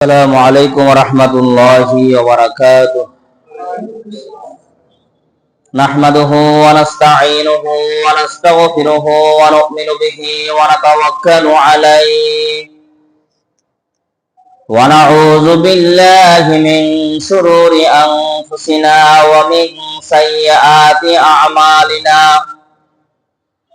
السلام عليكم ورحمة الله وبركاته. نحمده ونستعينه ونستغفره ونؤمن به ونتوكل عليه ونعوذ بالله من شرور أنفسنا ومن سيئات أعمالنا.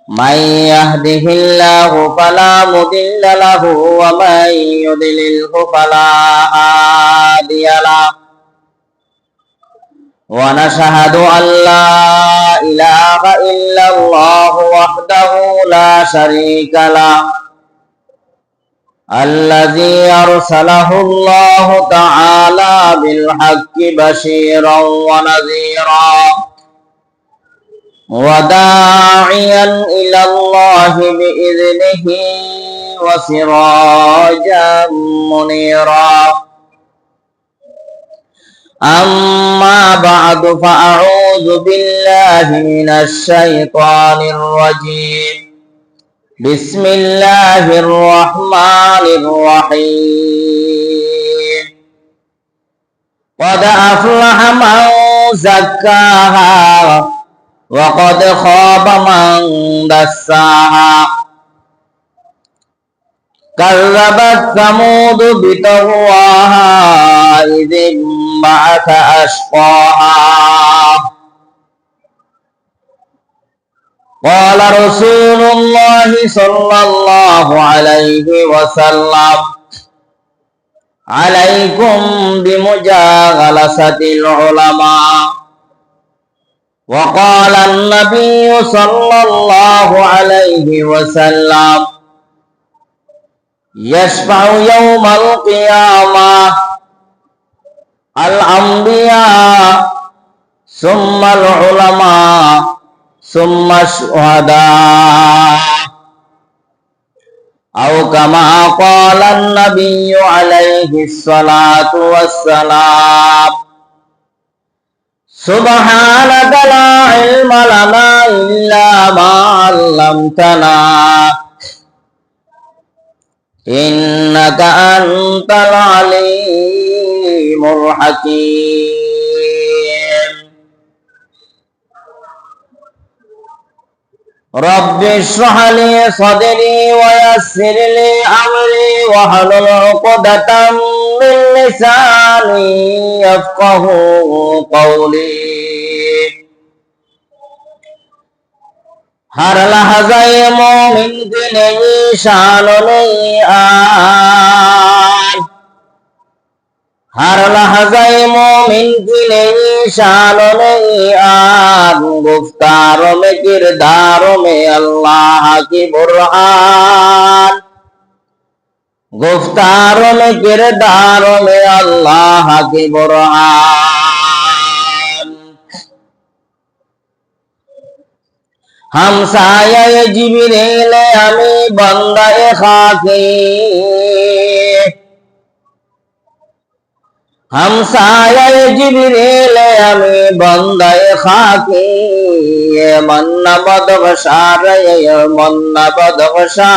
من يهده الله فلا مضل له ومن يضلله فلا هادي له. ونشهد أن لا إله إلا الله وحده لا شريك له الذي أرسله الله تعالى بالحق بشيرا ونذيرا وداعيا إلى الله بإذنه وسراجا منيرا. أما بعد فأعوذ بالله من الشيطان الرجيم. بسم الله الرحمن الرحيم. قد أفلح من زكاها وقد خاب من دساها. كذبت ثمود بطغواها إذ انبعث أشقاها. قال رسول الله صلى الله عليه وسلم: عليكم بمجالسة العلماء. وقال النبي صلى الله عليه وسلم: يشفع يوم القيامة الأنبياء ثم العلماء ثم الشهداء، أو كما قال النبي عليه الصلاة والسلام. سبحانك لا علم لنا إلا ما علمتنا إنك أنت العليم الحكيم. رب اشرح لي صدري ويسر لي أمري واحلل عقدة من لساني يفقه قولي. हर लहज़े मोमिन की नहीं शान नहीं आन। हर लहज़े मोमिन की नहीं शान नहीं आन। गुफ्तारों में किरदारों में अल्लाह की बुरहान। गुफ्तारों में किरदारों में अल्लाह की बुरहान। हम साये जिब्रील हमें बंदे खाकी। हम साये जिब्रील हमें बंदे खाकी। ये मन बदगशा रे ये मन बदगशा।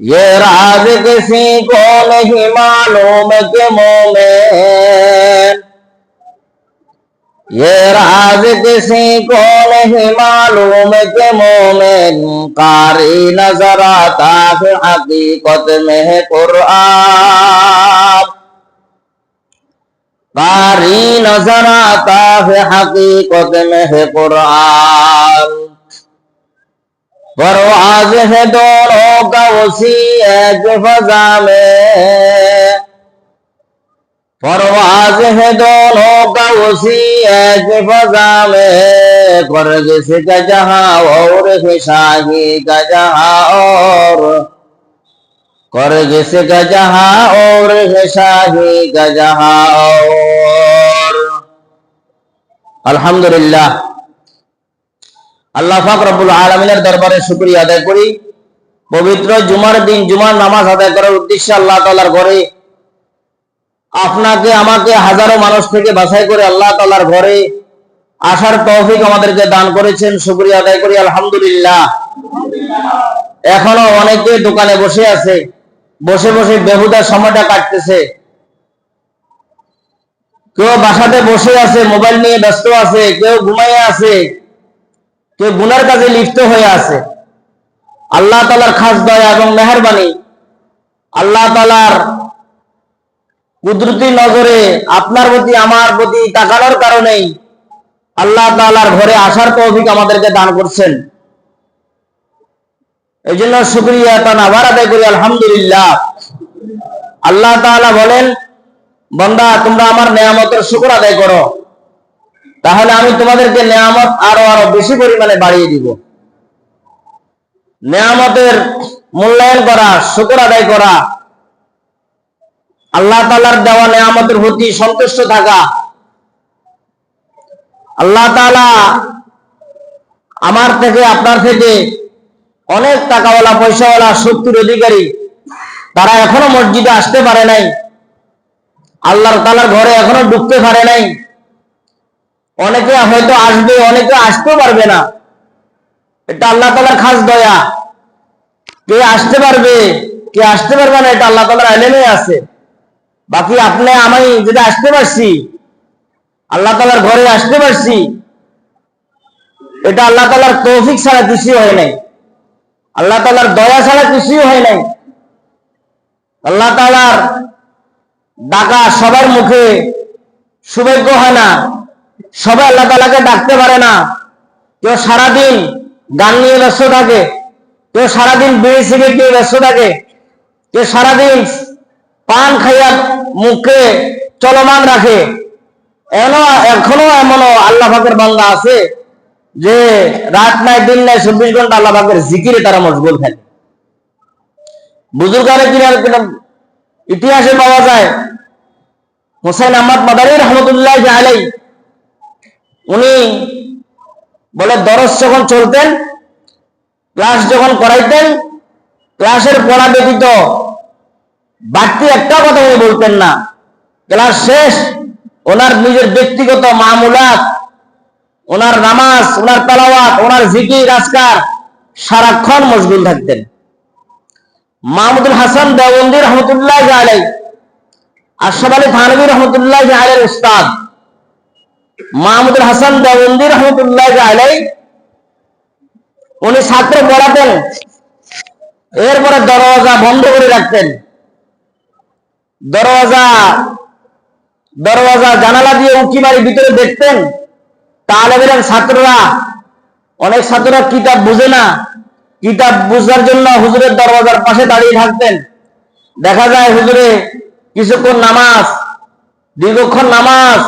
ये राज किसी को नहीं मालूम के मोमेन। ये राज किसी को नहीं मालूम के मोमेन। कारी नजर आता है हकीकत में है कुरान। कारी नजर आता है हकीकत में है कुरान। परवाज है दोनों का उसी एक फजा में। परवाज है दोनों का उसी एक फजा में। कर्ज का जहां और है शाही का जहां और। कर्ज का जहां और है शाही का जहां और। अल्हम्दुलिल्लाह আল্লাহ পাক রব্বুল আলামিনের দরবারে শুকরিয়া আদায় করি। পবিত্র জুমার দিন জুমার নামাজ আদায় করার উদ্দেশ্যে আল্লাহ তাআলার ঘরে আপনাকে আমাকে হাজারো মানুষ থেকে বাছাই করে আল্লাহ তাআলার ঘরে আসার তৌফিক আমাদেরকে দান করেছেন। শুকরিয়া আদায় করি আলহামদুলিল্লাহ। এখনো অনেকে দোকানে বসে আছে, বসে বসে বেহুদা সময়টা কাটতেছে, কেউ বাসাতে বসে আছে, মোবাইল নিয়ে ব্যস্ত আছে, কেউ ঘুমাইয়া আছে, কেউ গুনার কাজে লিপ্ত হয়ে আছে। আল্লাহ তাআলার খাস দয়া এবং মেহেরবানি, আল্লাহ তাআলার কুদরতি নজরে আপনার প্রতি আমার প্রতি তাকানোর কারণেই আল্লাহ তাআলার ঘরে আসার তৌফিক আমাদেরকে দান করছেন। এই জন্য শুকরিয়া তান আবার আদায় করি, আলহামদুলিল্লাহ। আল্লাহ তাআলা বলেন, বান্দা তোমরা আমার নেয়ামতের শুকর আদায় করো, তাহলে আমি তোমাদেরকে নেয়ামত আরো আরো বেশি পরিমাণে বাড়িয়ে দিব। নেয়ামতের মূল্যায়ন করা, শুকর আদায় করা, আল্লাহ তাআলার দেওয়া নেয়ামতের প্রতি সন্তুষ্ট থাকা। আল্লাহ তাআলা আমার থেকে আপনার থেকে অনেক টাকাওয়ালা পয়সাওয়ালা শক্তির অধিকারী, তারা এখনো মসজিদে আসতে পারে নাই, আল্লাহ তাআলার ঘরে এখনো ঢুকতে পারে নাই। অনেকে হয়তো আসবে, অনেকে আসতেও পারবে না। এটা আল্লাহ তাআলার খাস দয়া। কে আসতে পারবে কে আসতে পারবে না এটা আল্লাহ তাআলার ইলমে আছে। বাকি আপনি আমি যদি আসতে পারছি, আল্লাহ তাআলার ঘরে আসতে পারছি, এটা আল্লাহ তাআলার তৌফিক ছাড়া কিছুই হয় নাই, আল্লাহ তাআলার দয়া ছাড়া কিছুই হয় নাই। আল্লাহ তাআলার ডাকা সবার মুখে সৌভাগ্য হয় না, সবাই আল্লাহ তাআলাকে ডাকতে পারে না। কেউ সারাদিন গান নিয়ে ব্যস্ত থাকে, কেউ সারাদিন বিড়ি সিগারেট নিয়ে ব্যস্ত থাকে, কেউ সারাদিন পান খাইয়া মুখে চলমান রাখে। এখনো এমনও আল্লাহ পাকের বান্দা আছে যে রাত নাই দিন নাই 24 ঘন্টা আল্লাহ পাকের জিকিরে তারা মশগুল থাকে। বুজুর্গারে কিনা ইতিহাসে পাওয়া যায়, হোসেন আহমদ মাদানী রহমতুল্লাহ আলাইহি, উনি বলে দরস যখন চলতেন, ক্লাস যখন করাইতেন, ক্লাসের পড়া ব্যতীত বাড়তি একটা কথা উনি বলতেন না। ক্লাস শেষ, ওনার নিজের ব্যক্তিগত মামুলাত, ওনার নামাজ, ওনার তালাওয়াত, ওনার জিকির আজকার সারাক্ষণ মশগুল থাকতেন। মাহমুদুল হাসান দেওবন্দি রহমতুল্লাহ আলাইহি, আশরাফ আলী থানভী রহমতুল্লাহ আলাইহির উস্তাদ মাহমুদুল হাসান দেওবন্দি রহমতুল্লাহ আলাইহি, উনি ছাত্র পড়াতেন, এরপরে দরওয়াজা বন্ধ করে রাখতেন। দরওয়াজা জানালা দিয়ে উঁকি মারি ভিতরে দেখতেন। তালেব ইলম ছাত্ররা, অনেক ছাত্ররা কিতাব বুঝে না, কিতাব বুঝার জন্য হুজুরের দরওয়াজার পাশে দাঁড়িয়ে থাকতেন। দেখা যায় হুজুরে কিছুক্ষণ নামাজ, দীর্ঘক্ষণ নামাজ,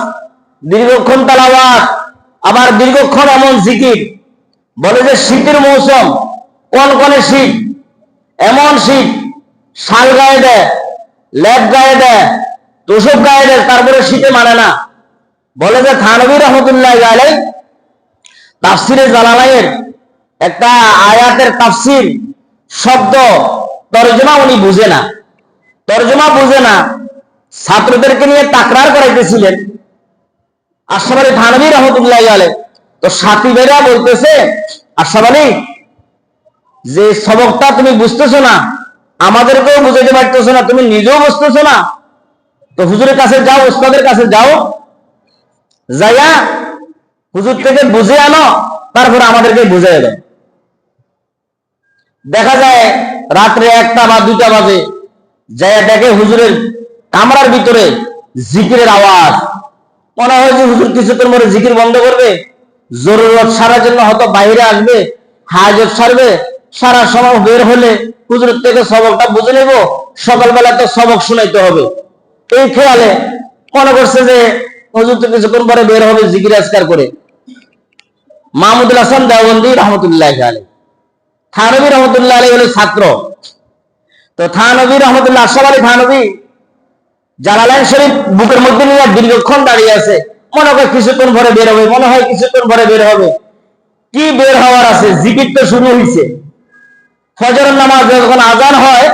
দীর্ঘক্ষণ তালাওয়াত, আবার দীর্ঘক্ষণ এমন জিকির। বলে যে শীতের মৌসুম, কনকনে শীত, এমন শীত, শাল গায়ে দেয়, লেপ গায়ে দেয়, তোষক গায়ে দেয়, তারপরে শীতে মানে না। বলে যে থানভী রহমতুল্লাহ আলাইহি তাফসিরে জালালাইনের একটা আয়াতের তাফসির শব্দ তরজমা উনি বুঝে না, তরজমা বুঝে না, ছাত্রদেরকে নিয়ে তাকরার করাইতেছিলেন আশরাফ আলী থানভী রহমতুল্লাহ আলাইহি। তো সাথী ভাইরা বলতেছে, আশরাফ আলী, যে সবকটা তুমি বুঝতেছো না, আমাদেরকেও বুঝাইতে পারতেছো না, তুমি নিজেও বুঝতেছো না, তো হুজুরের কাছে যাও, উস্তাদের কাছে যাও, যাইয়া হুজুর থেকে বুঝে আনো, তারপরে আমাদেরকে বুঝাই দাও। দেখা যায় রাত্রে 1টা বা 2টা বাজে, যাইয়া দেখে হুজুরের কামরার ভিতরে জিকিরের আওয়াজ। মনে হয় যে হুজুর কিছুক্ষণ পরে জিকির বন্ধ করবে, জরুরত সারার জন্য হয়তো বাইরে আসবে, হাজত সারবে, সারা সময় বের হলে হুজুরের থেকে সবকটা বুঝে নেব, সকালবেলা তো সবক শুনাইতে হবে। এই খেয়ালে মনে করছে যে হুজুর তো কিছুক্ষণ পরে বের হবে জিকির আজকার করে। মাহমুদুল হাসান দেওবন্দি রহমতুল্লাহ আলাইহি, থানভী রহমতুল্লাহ আলাইহি হলো ছাত্র। তো থানভী রহমতুল্লাহ, আশরাফ আলী থানভী জালালাইন শরীফ বুকের মধ্যে নিয়ে দীর্ঘক্ষণ দাঁড়িয়ে আছে। মনে হয় কিছুক্ষণ পরে বের হবে, মনে হয় কিছুক্ষণ পরে বের হবে। কি বের হওয়ার আছে, জিকির তো শুরু হয়েছে। ফজরের নামাজ যখন আজান হয়,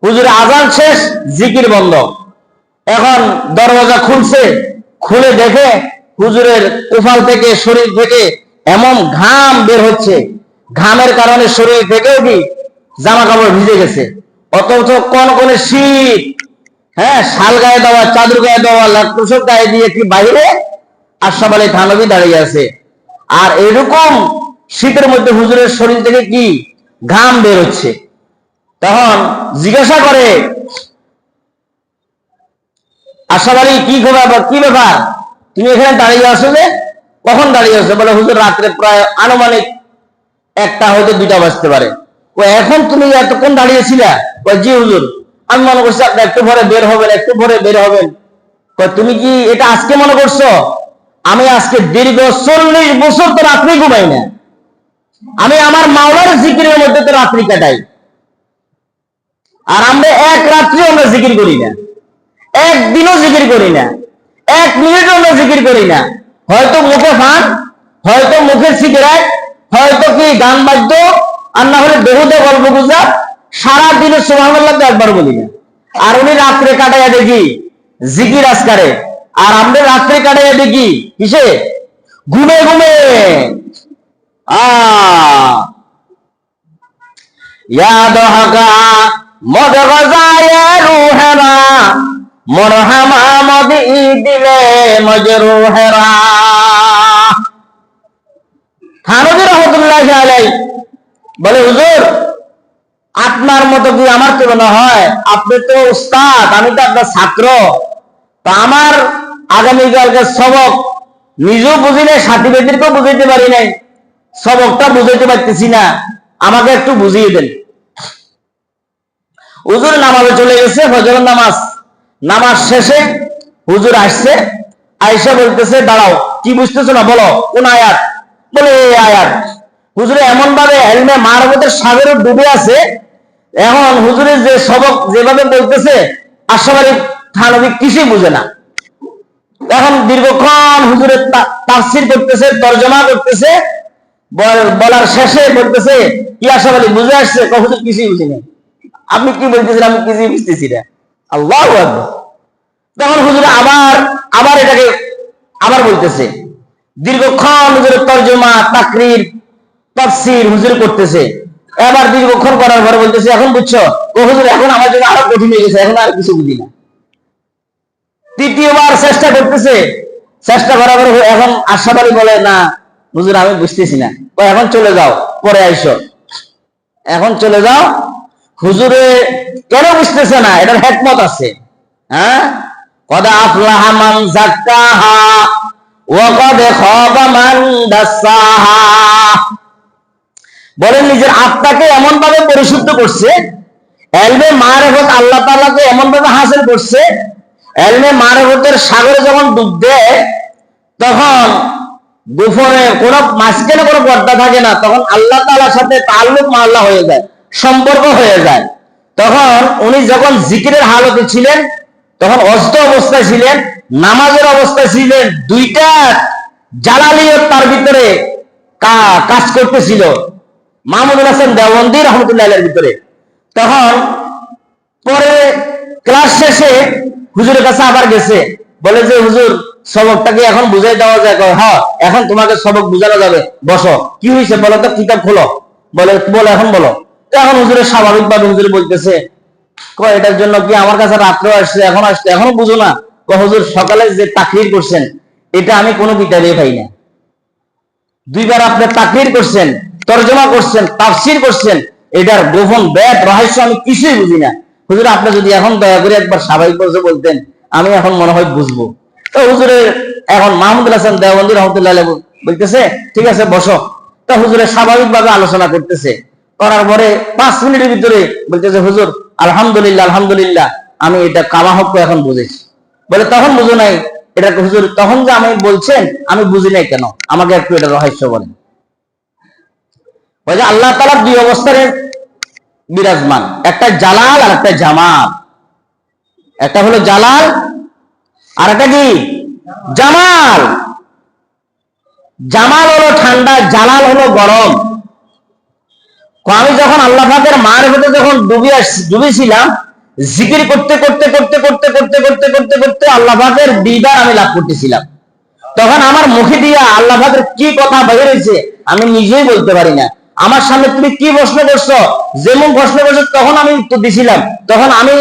হুজুর আজান শেষ, জিকির বন্ধ। এখন দরওয়াজা খুলছে, খুলে দেখে হুজুরের কোফাল থেকে, শরীর থেকে এমন ঘাম বের হচ্ছে, ঘামের কারণে শরীর থেকেও কি জামা কাপড় ভিজে গেছে। অথচ কোন কোন শীত, হ্যাঁ, শাল গায়ে দেওয়া, চাদর গায়ে দেওয়া, ল্যাপটপ গায়ে দিয়ে কি বাইরে আশরাফ আলী থানভী দাঁড়িয়ে আছে। আর এরকম শীতের মধ্যে হুজুরের শরীর থেকে কি ঘাম বের হচ্ছে। তখন জিজ্ঞাসা করে আশরাফ আলী, কি খবর, কি ব্যাপার, তুমি এখানে দাঁড়িয়ে আছো যে? কখন দাঁড়িয়ে আছো? বলে হুজুর রাত্রে প্রায় আনুমানিক 1টা হয়তো 2টা বাজতে পারে। এখন তুমি এতক্ষণ দাঁড়িয়েছিলা? জি হুজুর, আমি মনে করছি আপনি একটু পরে বের হবেন, একটু পরে বের হবেন। তুমি কি এটা আজকে মনে করছো? আমি আজকে দীর্ঘ 40 বছর তো রাত্রি ঘুমাই না। আমি আমার মাওলার জিকিরের মধ্যে তো রাত্রি কাটাই। আর আমরা এক রাত্রিও আমরা জিকির করি না, একদিনও জিকির করি না, 1 মিনিটও আমরা জিকির করি না। হয়তো মুখে ফান, হয়তো মুখে সিগারেট, হয়তো কি গান বাদ্য, আর না হলে বেহুদা গল্প গুজব। সারাদিনে সুবহানাল্লাহ তো একবার বলি না। আর উনি রাত্রে কাটাইয়া দেখি জিকির আজকারে, আর আমরা রাত্রে কাটাইয়া দেখি কিসে? ঘুমে ঘুমে। ইয়াদ হাকা মদ গজায় রুহেরা, মরহামা মদি দিলে মজরুহেরা। থানভী রহমাতুল্লাহি আলাইহি বলে হুজুর, আপনার মতো কি আমার তুলনা হয়? আপনি তো উস্তাদ, আমি তো আপনার ছাত্র। তো আমার আগামীকালকে সবক নিজেও বুঝি নাই, সাথী বেদিরকেও বুঝাইতে পারি নাই, সবকটা বুঝাইতে পারতেছি না, আমাকে একটু বুঝিয়ে দেন। হুজুর নামাজে চলে গেছে, ফজরের নামাজ। নামাজ শেষে হুজুর আসছে, আয়েশা বলতেছে দাঁড়াও, কি বুঝতেছো না বলো, কোন আয়াত? বলে এই আয়াত। হুজুরে এমন ভাবে ইলমে মারফতের সাগরে ডুবে আছে, এখন হুজুরের যে সবক যেভাবে বলতেছে আশরাফ আলী থানভী কিছুই বুঝে না। এখন দীর্ঘক্ষণ হুজুরের তাফসীর করতেছে, তরজমা করতেছে, বলার শেষে বলতেছে কি আশরাফ আলী বুঝে আসছে? হুজুর কিছুই বুঝিনি। আপনি কি বলতেছেন? আমি কিছুই বুঝতেছি না। আল্লাহু আকবার। তখন হুজুর আবার এটাকে আবার বলতেছে, দীর্ঘক্ষণ হুজুরের তরজমা, তাকরীর, তাফসীর হুজুর করতেছে। এবার দীর্ঘক্ষণ করার পরে বলতেছে এখন বুঝছো? হুজুর এখন আমার জন্য আরো কঠিন হয়ে গেছে, এখন আর কিছু বুঝি না। তৃতীয়বার চেষ্টা করতেছে, চেষ্টা করার পরে এখন আশরাফ আলী বলে না হুজুর আমি বুঝতেছি না। এখন চলে যাও, পরে আইসো। এখন চলে যাও। হুজুরে কেন বুঝতেছে না? এটার হিকমত আছে। হ্যাঁ, কদ আফলাহা মান যাক্কাহা ওয়া কদ খাবা মান দাসাহা। বলেন নিজের আত্মাকে এমন ভাবে পরিশুদ্ধ করছে, ইলমে মারিফত আল্লাহ তাআলাকে এমন ভাবে হাসিল করছে, ইলমে মারিফতের সাগরে যখন ডুব দেয় তখন গোপনে কোনো মাঝখানে কোনো পর্দা থাকে না, তখন আল্লাহ তাআলার সাথে তাআল্লুক মাল্লা হয়ে যায়, সম্পর্ক হয়ে যায়। তখন উনি যখন জিকিরের হালতে ছিলেন, তখন অস্ত অবস্থায় ছিলেন, নামাজের অবস্থায় ছিলেন, দুইটা জালালিয়ত তার ভিতরে কাজ করতেছিল মাহমুদুল হাসান দেওবন্দি রহমতুল্লাহির ভিতরে। তখন পরে ক্লাস শেষে হুজুরের কাছে আবার গেছে, বলে যে হুজুর সবকটাকে এখন বুঝাই দেওয়া যায়? হ্যাঁ, এখন তোমাকে সবক বুঝানো যাবে, বসো। কি হয়েছে বলো তো, কিতাব খোলো। বলে এখন বলো। এখন হুজুরের স্বাভাবিকভাবে হুজুর বলতেছে এটার জন্য কি আমার কাছে রাত্রে আসছে, এখন আসছে, এখনো বুঝো না? হুজুর সকালে যে তাকরীর করছেন এটা আমি কোনো কিতাবে পাই না। 2বার আপনি তাকরীর করছেন, তরজমা করছেন, তাফসীর করছেন, এটার গোপন ব্যাট রহস্য আমি কিছুই বুঝি না। হুজুর আপনি যদি এখন দয়া করে একবার স্বাভাবিকভাবে বলতেন আমি এখন মনে হয় বুঝবো। তো হুজুরের এখন মাহমুদুল হাসান দেওবন্দি রহমতুল্লাহ বলতেছে ঠিক আছে বসো। তো হুজুরের স্বাভাবিকভাবে আলোচনা করতেছে, করার পরে 5 মিনিটের ভিতরে বলতেছে হুজুর আলহামদুলিল্লাহ আলহামদুলিল্লাহ, আমি এটা কামা হক এখন বুঝেছি। বলে তখন বুঝো নাই? এটা হুজুর তখন যে আমি বলছেন আমি বুঝি নাই কেন, আমাকে একটু এটা রহস্য বলেন। ওই যে আল্লাহ তাআলা 2 অবস্থায় বিরাজমান, একটা জালাল আর একটা জামাল। একটা হলো জালাল আর একটা কি জামাল। জামাল হলো ঠান্ডা, জালাল হলো গরম। আমি যখন আল্লাহ পাকের মারিফতে যখন ডুবেছিলাম, জিকির করতে করতে করতে করতে করতে করতে করতে করতে আল্লাহ পাকের দিদার আমি লাভ করতেছিলাম। তখন আমার মুখে দিয়া আল্লাহ পাকের কি কথা বের হয়েছে আমি নিজেই বলতে পারি না। আমার সামনে তুমি কি প্রশ্ন করছো, যেমন প্রশ্ন করছো তখন আমি উত্তর দিছিলাম। তখন আমি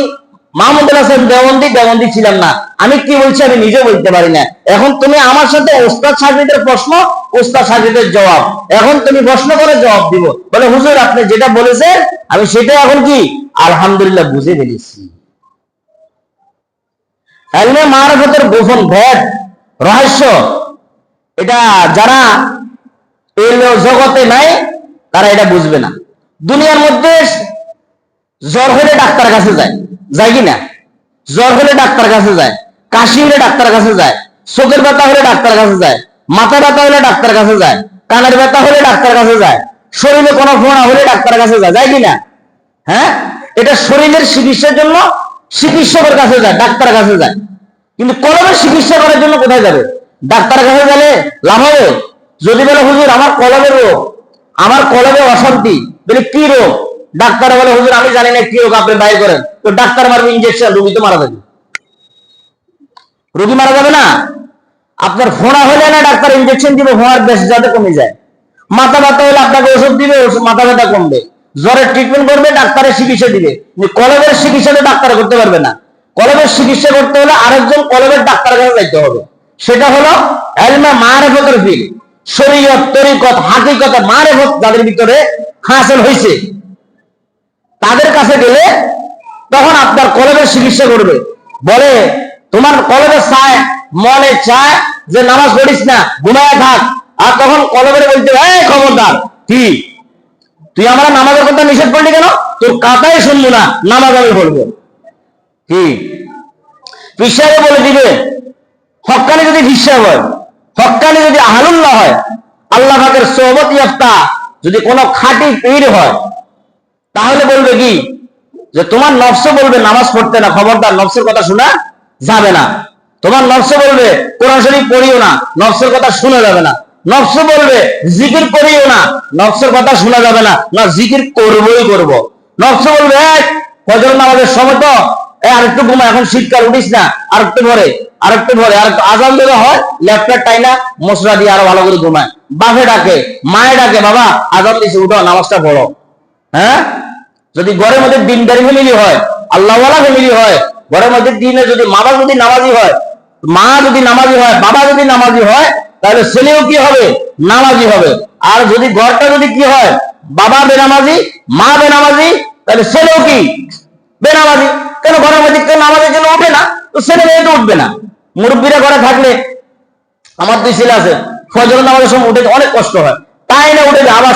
মাহমুদুল হাসান দেওবন্দি ছিলাম না। আমি কি বলছি আমি নিজে বলতে পারি না। এখন তুমি আমার সাথে ওস্তাদ সাজিদের প্রশ্ন, ওস্তাদ সাজিদের জবাব। এখন তুমি প্রশ্ন করে জবাব দিব। বলে হুজুর আপনি যেটা বলেছেন আমি সেটা এখন কি আলহামদুলিল্লাহ বুঝে ফেলেছি। ইলমে মারিফতের গোপন ভেদ রহস্য এটা যারা এই জগতে নাই তারা এটা বুঝবে না। দুনিয়ার মধ্যে জ্বর হলে ডাক্তার কাছে যায়, যায় কি না? জ্বর হলে ডাক্তার কাছে যায়, কাশি হলে ডাক্তার কাছে যায়, চোখের ব্যথা হলে ডাক্তার কাছে যায়, মাথা ব্যথা হলে ডাক্তার কাছে যায়, কানের ব্যথা হলে ডাক্তার কাছে যায়, শরীরে কোনো ফোড়া হলে ডাক্তার কাছে যায়, যায় কি না? হ্যাঁ, এটা শরীরের চিকিৎসার জন্য চিকিৎসকের কাছে যায়, ডাক্তার কাছে যায়। কিন্তু কলমের চিকিৎসা করার জন্য কোথায় যাবে? ডাক্তার কাছে গেলে লাভ হবে? যদি বলে হুজুর আমার কলমের রোগ, আমার কলমে অশান্তি, বলে কি রোগ? ডাক্তার বলে হুজুর আমি জানি না কি রোগ, আপনি বাইর করেন। তো ডাক্তার মারবে ইঞ্জেকশন, রোগী তো মারা যাবে। রোগী মারা যাবে না? আপনার ফোড়া হলে না ডাক্তার ইঞ্জেকশন দিবে, ফোড়ার বেশ যাতে কমে যায়। মাথা ব্যথা হলে আপনাকে ওষুধ দিবে, মাথা ব্যথা কমবে। জ্বরের ট্রিটমেন্ট করবে, ডাক্তারের চিকিৎসা দিবে। কলমের চিকিৎসা তো ডাক্তার করতে পারবে না। কলমের চিকিৎসা করতে হলে আরেকজন কলমের ডাক্তারের কাছে যাইতে হবে। সেটা হলো ইলমে মারিফতের ফিল, শরীয়ত, তরিকত, হাকিকত, মারিফত যাদের ভিতরে হাসিল হয়েছে তাদের কাছে গেলে তখন আপনার কলমের চিকিৎসা করবে। বলে তোমার কলমে চায়, মনে চায় যে নামাজ পড়িস না, ঘুমায় থাক। আর তখন কলমের বলতে এই খবরদার, কি তুই আমার নামাজের কথা নিষেধ করলি কেন? তোর কথাই শুনবো না, নামাজ আমি পড়বো। কি পিসাবে বলে দিবে, হক্কানি যদি হিসাব হয়, হক্কানি যদি আহলুল্লাহ হয়, আল্লাহ পাকের সোহবত ইয়াফতা যদি কোনো খাঁটি পীর হয়, তাহলে বলবে কি যে তোমার নফস বলবে নামাজ পড়তে না, খবরদার নফসের কথা শোনা যাবে না। তোমার নফস বলবে কোরআন শরীফ পড়িও না, নফসের কথা শোনা যাবে না। নফস বলবে জিকির করিও না, নফসের কথা শোনা যাবে না, না জিকির করবই করব। নফস বলবে ফজর নামাজের সময় তো আরেকটু ঘুমা, এখন শীতকাল উঠিস না, আরেকটু ভরে, আরেকটু ভরে, আর আজান দেওয়া হয় ল্যাপটপ টাইনা মশলা দিয়ে আরো ভালো করে ঘুমায়। বাপে ডাকে, মায়ে ডাকে, বাবা আজান দিছে উঠো নামাজটা পড়ো। হ্যাঁ, যদি ঘরের মধ্যে দিনদারি ফ্যামিলি হয়, আল্লাহওয়ালা ফ্যামিলি হয়, ঘরের মধ্যে দিনে যদি বাবা যদি নামাজি হয়, মা যদি নামাজি হয়, বাবা যদি নামাজি হয়, তাহলে ছেলেও কি হবে? নামাজি হবে। আর যদি ঘরটা যদি কি হয়, বাবা বেনামাজি, মা বেনামাজি, তাহলে ছেলেও কি বেনামাজি। কেন ঘরের মধ্যে কেউ নামাজের জন্য উঠে না, তো ছেলে মেয়ে তো উঠবে না। মুরব্বীরা ঘরে থাকলে, আমার দুই ছেলে আছে, ফজর নামাজের সময় উঠে অনেক কষ্ট হয়, তাই না উঠে আবার